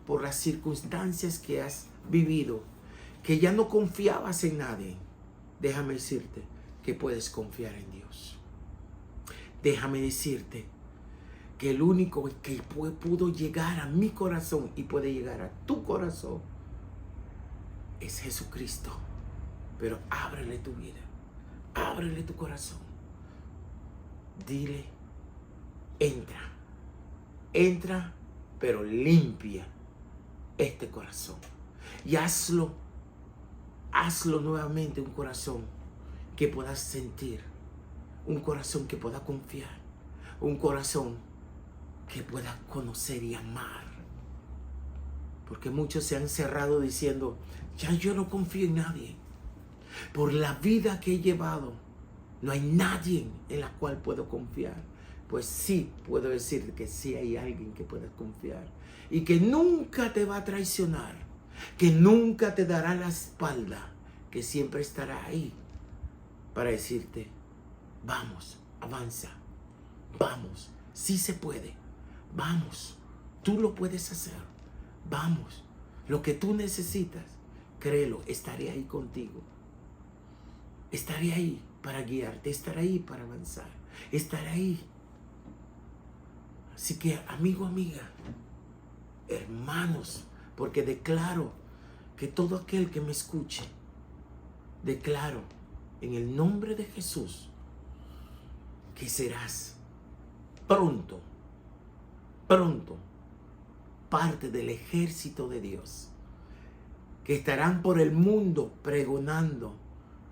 por las circunstancias que has vivido, que ya no confiabas en nadie, déjame decirte que puedes confiar en Dios. Déjame decirte que el único que pudo llegar a mi corazón y puede llegar a tu corazón es Jesucristo. Pero ábrele tu vida, ábrele tu corazón. Dile, entra, pero limpia este corazón. Y hazlo nuevamente un corazón que puedas sentir, un corazón que pueda confiar, un corazón que puedas conocer y amar. Porque muchos se han cerrado diciendo, ya yo no confío en nadie. Por la vida que he llevado, no hay nadie en la cual puedo confiar. Pues sí, puedo decir que sí hay alguien que puedas confiar. Y que nunca te va a traicionar. Que nunca te dará la espalda. Que siempre estará ahí para decirte, vamos, avanza. Vamos, sí se puede. Vamos, tú lo puedes hacer. Vamos, lo que tú necesitas, créelo, estaré ahí contigo. Estaré ahí para guiarte, estaré ahí para avanzar, estaré ahí. Así que, amigo, amiga, hermanos, porque declaro que todo aquel que me escuche, declaro en el nombre de Jesús que serás pronto parte del ejército de Dios, que estarán por el mundo pregonando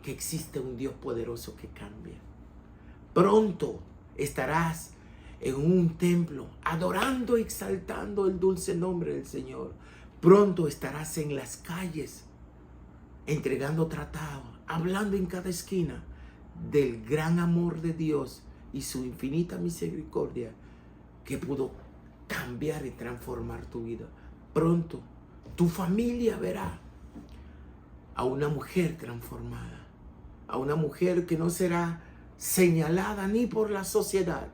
que existe un Dios poderoso que cambia. Pronto estarás en un templo adorando y exaltando el dulce nombre del Señor. Pronto estarás en las calles entregando tratados, hablando en cada esquina del gran amor de Dios y su infinita misericordia que pudo cambiar y transformar tu vida. Pronto tu familia verá a una mujer transformada, a una mujer que no será señalada ni por la sociedad,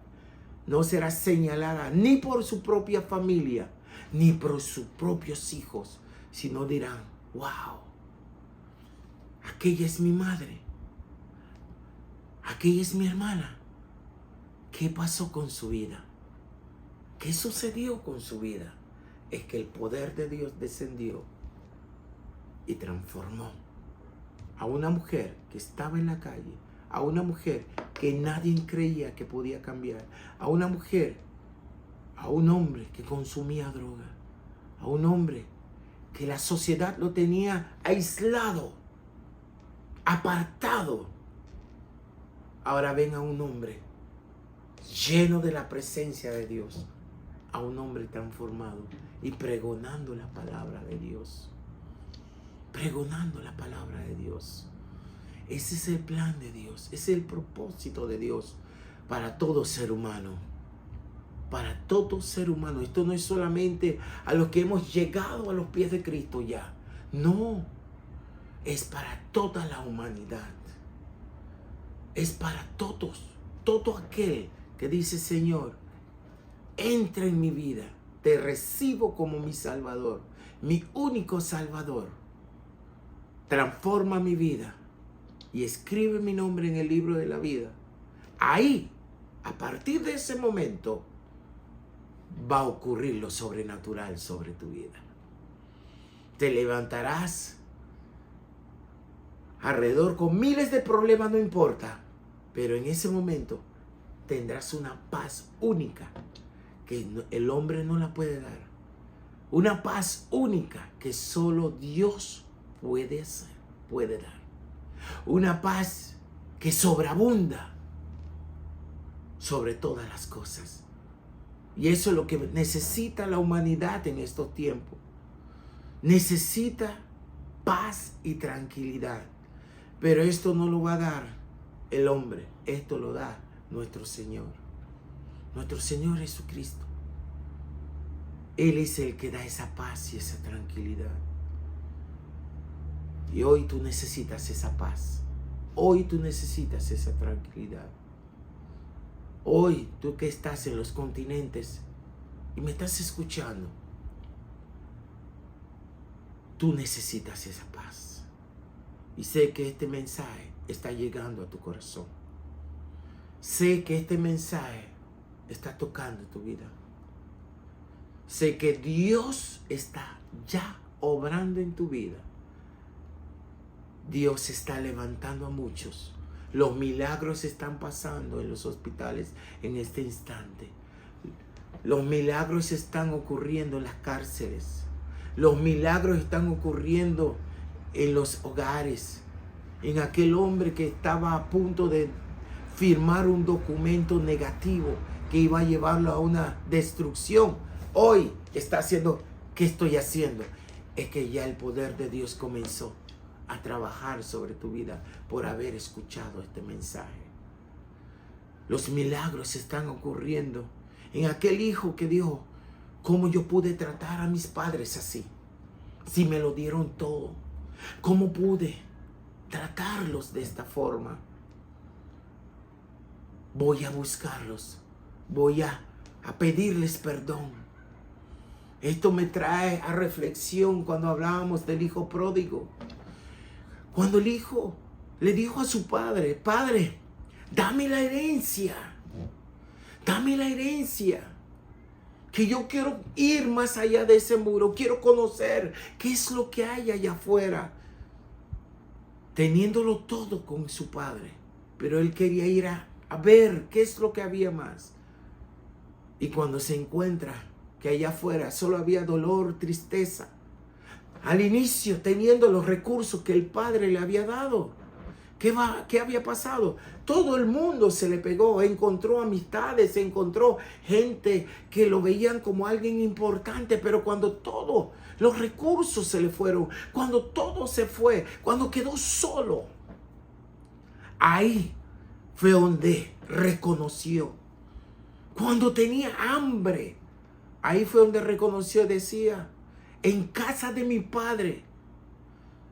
no será señalada ni por su propia familia, ni por sus propios hijos, sino dirán, wow, aquella es mi madre, aquella es mi hermana. ¿Qué pasó con su vida? ¿Qué sucedió con su vida? Es que el poder de Dios descendió y transformó a una mujer que estaba en la calle, a una mujer que nadie creía que podía cambiar, a una mujer, a un hombre que consumía droga, a un hombre que la sociedad lo tenía aislado, apartado. Ahora ven a un hombre lleno de la presencia de Dios, a un hombre transformado y pregonando la palabra de Dios. Pregonando la palabra de Dios. Ese es el plan de Dios, ese es el propósito de Dios para todo ser humano. Para todo ser humano. Esto no es solamente a los que hemos llegado a los pies de Cristo ya. No, es para toda la humanidad. Es para todos. Todo aquel que dice, Señor, entra en mi vida, te recibo como mi Salvador, mi único Salvador. Transforma mi vida y escribe mi nombre en el libro de la vida. Ahí, a partir de ese momento, va a ocurrir lo sobrenatural sobre tu vida. Te levantarás alrededor con miles de problemas, no importa, pero en ese momento tendrás una paz única que el hombre no la puede dar. Una paz única que solo Dios puede dar. Una paz que sobreabunda sobre todas las cosas. Y eso es lo que necesita la humanidad en estos tiempos. Necesita paz y tranquilidad. Pero esto no lo va a dar el hombre. Esto lo da nuestro Señor. Nuestro Señor Jesucristo. Él es el que da esa paz y esa tranquilidad. Y hoy tú necesitas esa paz. Hoy tú necesitas esa tranquilidad. Hoy tú que estás en los continentes y me estás escuchando, tú necesitas esa paz. Y sé que este mensaje está llegando a tu corazón. Sé que este mensaje está tocando tu vida. Sé que Dios está ya obrando en tu vida. Dios está levantando a muchos. Los milagros están pasando en los hospitales en este instante. Los milagros están ocurriendo en las cárceles. Los milagros están ocurriendo en los hogares. En aquel hombre que estaba a punto de firmar un documento negativo que iba a llevarlo a una destrucción. Hoy está haciendo, ¿qué estoy haciendo? Es que ya el poder de Dios comenzó a trabajar sobre tu vida por haber escuchado este mensaje. Los milagros están ocurriendo en aquel hijo que dijo, ¿cómo yo pude tratar a mis padres así? Si me lo dieron todo, ¿cómo pude tratarlos de esta forma? Voy a buscarlos, voy a pedirles perdón. Esto me trae a reflexión cuando hablábamos del hijo pródigo. Cuando el hijo le dijo a su padre, Padre, dame la herencia, que yo quiero ir más allá de ese muro, quiero conocer qué es lo que hay allá afuera. Teniéndolo todo con su padre, pero él quería ir a ver qué es lo que había más. Y cuando se encuentra que allá afuera solo había dolor, tristeza, al inicio teniendo los recursos que el padre le había dado, ¿qué había pasado? Todo el mundo se le pegó, encontró amistades, encontró gente que lo veían como alguien importante, pero cuando todos los recursos se le fueron, cuando todo se fue, cuando quedó solo, ahí fue donde reconoció. Cuando tenía hambre, ahí fue donde reconoció, decía, en casa de mi padre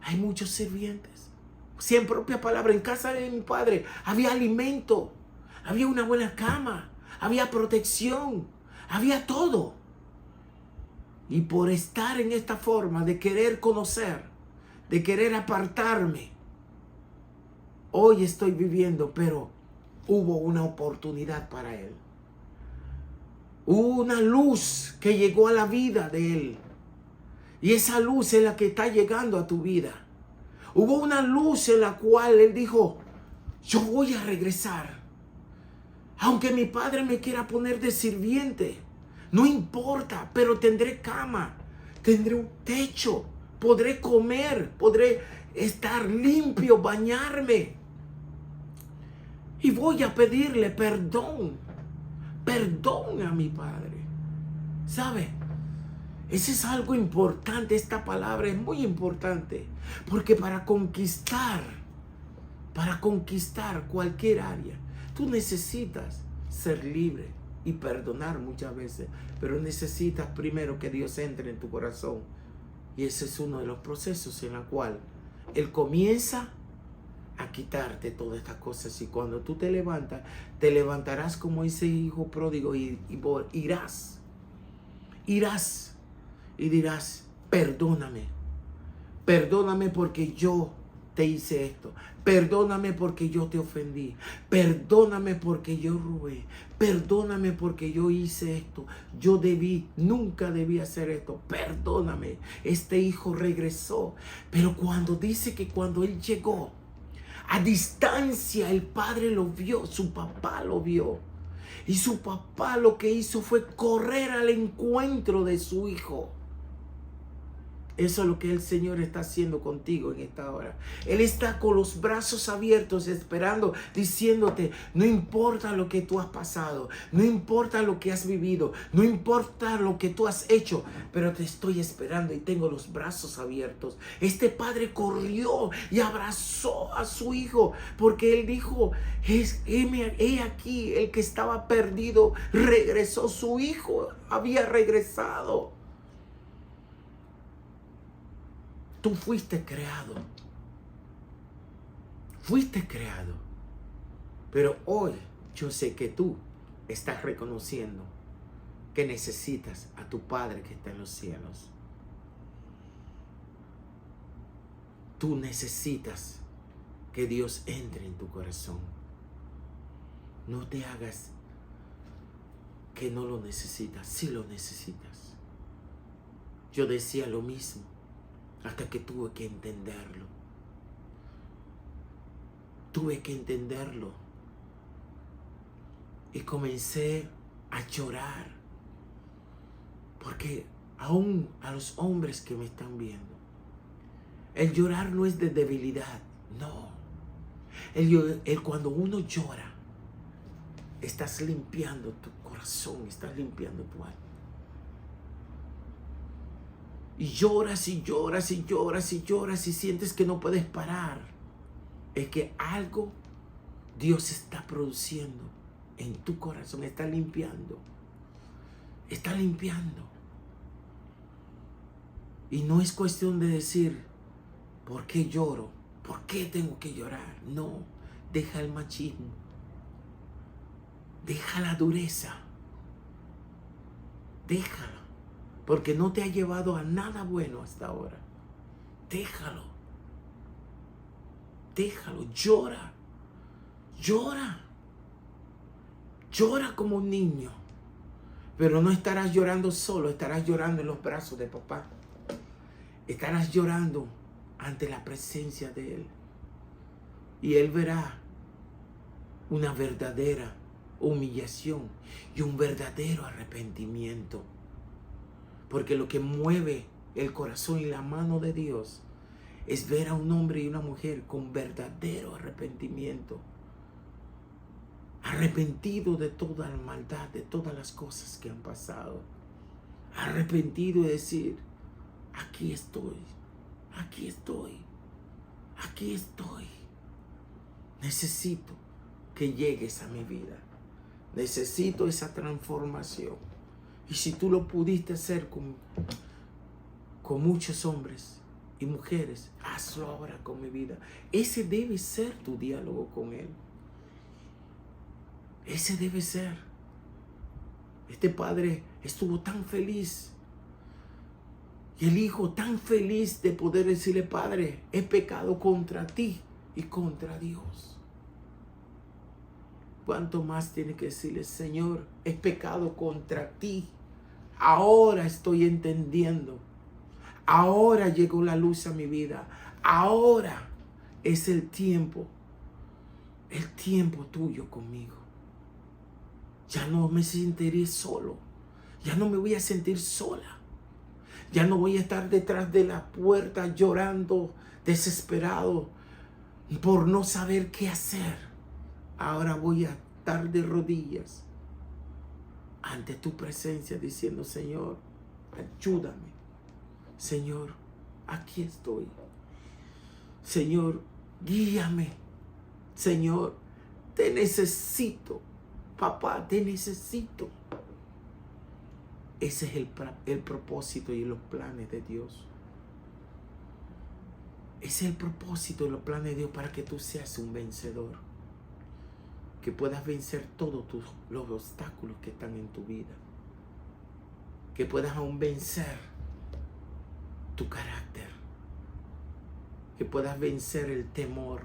hay muchos sirvientes. Si en propia palabra, en casa de mi padre había alimento, había una buena cama, había protección, había todo. Y por estar en esta forma de querer conocer, de querer apartarme, hoy estoy viviendo, pero hubo una oportunidad para él. Hubo una luz que llegó a la vida de él. Y esa luz es la que está llegando a tu vida. Hubo una luz en la cual él dijo, yo voy a regresar. Aunque mi padre me quiera poner de sirviente, no importa, pero tendré cama, tendré un techo, podré comer, podré estar limpio, bañarme. Y voy a pedirle perdón a mi padre. ¿Sabe? Ese es algo importante, esta palabra es muy importante, porque para conquistar cualquier área, tú necesitas ser libre y perdonar muchas veces, pero necesitas primero que Dios entre en tu corazón, y ese es uno de los procesos en el cual Él comienza a quitarte todas estas cosas, y cuando tú te levantarás como ese hijo pródigo y irás y dirás, perdóname porque yo te hice esto, perdóname porque yo te ofendí, perdóname porque yo robé, perdóname porque yo hice esto, nunca debí hacer esto, perdóname. Este hijo regresó, pero cuando dice que cuando él llegó a distancia, el padre lo vio, su papá lo vio, y su papá lo que hizo fue correr al encuentro de su hijo. Eso es lo que el Señor está haciendo contigo en esta hora. Él está con los brazos abiertos esperando, diciéndote, no importa lo que tú has pasado, no importa lo que has vivido, no importa lo que tú has hecho, pero te estoy esperando y tengo los brazos abiertos. Este padre corrió y abrazó a su hijo porque él dijo, he aquí, el que estaba perdido regresó, su hijo había regresado. Tú fuiste creado, pero hoy yo sé que tú estás reconociendo que necesitas a tu Padre que está en los cielos. Tú necesitas que Dios entre en tu corazón. No te hagas que no lo necesitas, sí lo necesitas. Yo decía lo mismo, hasta que tuve que entenderlo. Y comencé a llorar. Porque aún a los hombres que me están viendo, el llorar no es de debilidad, no. Cuando uno llora, estás limpiando tu corazón, estás limpiando tu alma. Y lloras y lloras y lloras y lloras y sientes que no puedes parar. Es que algo Dios está produciendo en tu corazón, está limpiando. Está limpiando. Y no es cuestión de decir, ¿por qué lloro? ¿Por qué tengo que llorar? No, deja el machismo. Deja la dureza. Déjala. Porque no te ha llevado a nada bueno hasta ahora. Déjalo. Déjalo. Llora. Llora. Llora como un niño. Pero no estarás llorando solo. Estarás llorando en los brazos de papá. Estarás llorando ante la presencia de Él. Y Él verá una verdadera humillación y un verdadero arrepentimiento. Porque lo que mueve el corazón y la mano de Dios es ver a un hombre y una mujer con verdadero arrepentimiento. Arrepentido de toda la maldad, de todas las cosas que han pasado. Arrepentido de decir, aquí estoy, aquí estoy, aquí estoy. Necesito que llegues a mi vida. Necesito esa transformación. Y si tú lo pudiste hacer con muchos hombres y mujeres, hazlo ahora con mi vida. Ese debe ser tu diálogo con Él. Ese debe ser. Este padre estuvo tan feliz. Y el hijo tan feliz de poder decirle, Padre, he pecado contra ti y contra Dios. ¿Cuánto más tiene que decirle, Señor, he pecado contra ti? Ahora estoy entendiendo. Ahora llegó la luz a mi vida. Ahora es el tiempo tuyo conmigo. Ya no me sentiré solo. Ya no me voy a sentir sola. Ya no voy a estar detrás de la puerta llorando, desesperado, por no saber qué hacer. Ahora voy a estar de rodillas ante tu presencia diciendo, Señor, ayúdame. Señor, aquí estoy. Señor, guíame. Señor, te necesito. Papá, te necesito. Ese es el propósito y los planes de Dios. Ese es el propósito y los planes de Dios para que tú seas un vencedor. Que puedas vencer todos los obstáculos que están en tu vida. Que puedas aún vencer tu carácter. Que puedas vencer el temor.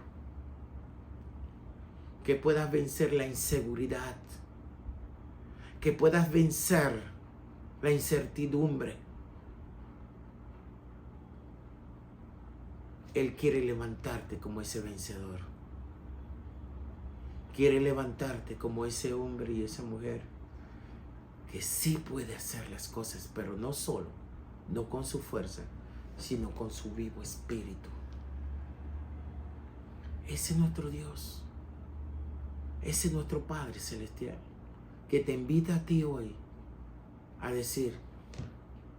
Que puedas vencer la inseguridad. Que puedas vencer la incertidumbre. Él quiere levantarte como ese vencedor. Quiere levantarte como ese hombre y esa mujer que sí puede hacer las cosas, pero no solo, no con su fuerza, sino con su vivo espíritu. Ese es nuestro Dios. Ese es nuestro Padre Celestial, que te invita a ti hoy a decir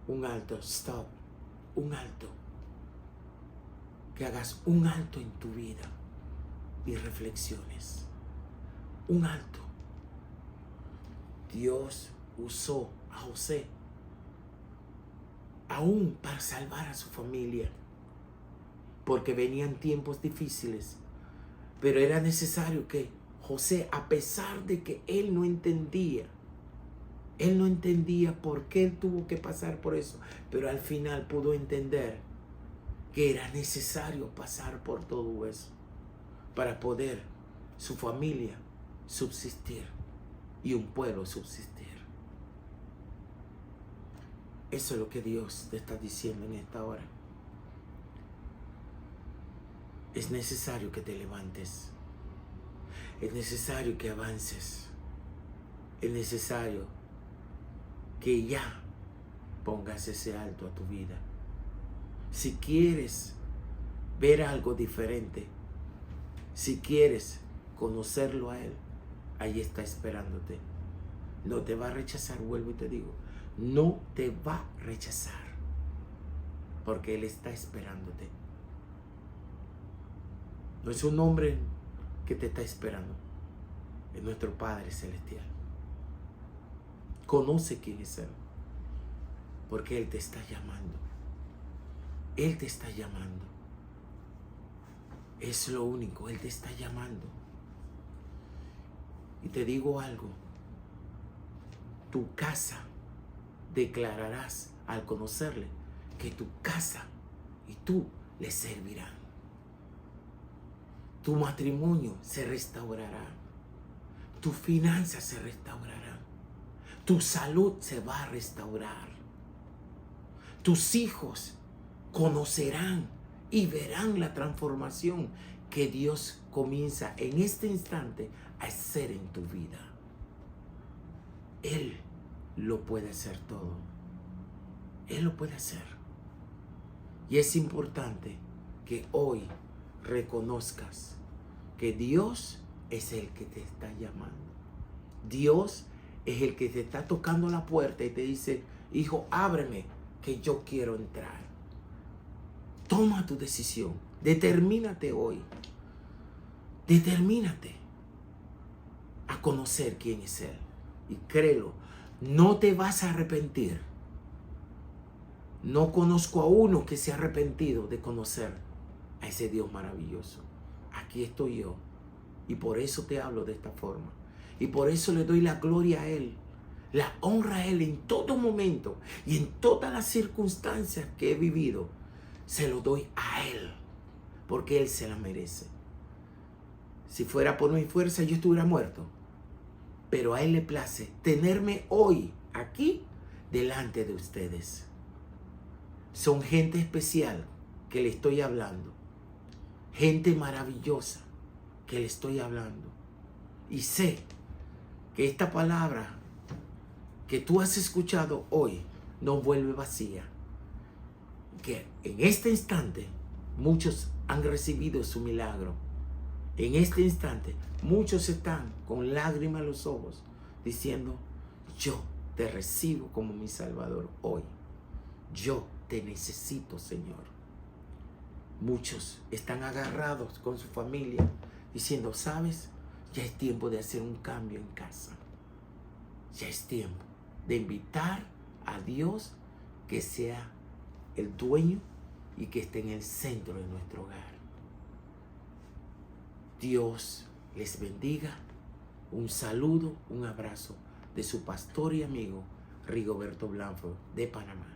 un alto, stop, un alto. Que hagas un alto en tu vida y reflexiones. Un alto. Dios usó a José aún para salvar a su familia, porque venían tiempos difíciles, pero era necesario que José, a pesar de que él no entendía por qué él tuvo que pasar por eso, pero al final pudo entender que era necesario pasar por todo eso para poder su familia subsistir y un pueblo subsistir. Eso es lo que Dios te está diciendo en esta hora. Es necesario que te levantes. Es necesario que avances. Es necesario que ya pongas ese alto a tu vida. Si quieres ver algo diferente, si quieres conocerlo a Él, ahí está esperándote. No te va a rechazar, vuelvo y te digo. No te va a rechazar. Porque Él está esperándote. No es un hombre que te está esperando. Es nuestro Padre Celestial. Conoce quién es Él. Porque Él te está llamando. Él te está llamando. Es lo único. Él te está llamando. Y te digo algo. Tu casa declararás al conocerle que tu casa y tú le servirán. Tu matrimonio se restaurará. Tu finanza se restaurará. Tu salud se va a restaurar. Tus hijos conocerán y verán la transformación que Dios comienza en este instante a hacer en tu vida. Él lo puede hacer todo. Él lo puede hacer. Y es importante que hoy reconozcas que Dios es el que te está llamando. Dios es el que te está tocando la puerta y te dice: hijo, ábreme, que yo quiero entrar. Toma tu decisión. Determínate hoy. Determínate a conocer quién es Él. Y créelo, no te vas a arrepentir. No conozco a uno que se ha arrepentido de conocer a ese Dios maravilloso. Aquí estoy yo. Y por eso te hablo de esta forma. Y por eso le doy la gloria a Él. La honra a Él en todo momento. Y en todas las circunstancias que he vivido. Se lo doy a Él. Porque Él se la merece. Si fuera por mi fuerza, yo estuviera muerto. Pero a Él le place tenerme hoy aquí delante de ustedes. Son gente especial que le estoy hablando. Gente maravillosa que le estoy hablando. Y sé que esta palabra que tú has escuchado hoy no vuelve vacía. Que en este instante muchos han recibido su milagro. En este instante muchos están con lágrimas en los ojos diciendo: yo te recibo como mi Salvador hoy. Yo te necesito, Señor. Muchos están agarrados con su familia diciendo: ¿sabes? Ya es tiempo de hacer un cambio en casa. Ya es tiempo de invitar a Dios que sea el dueño y que esté en el centro de nuestro hogar. Dios les bendiga. Un saludo, un abrazo de su pastor y amigo Rigoberto Blanco de Panamá.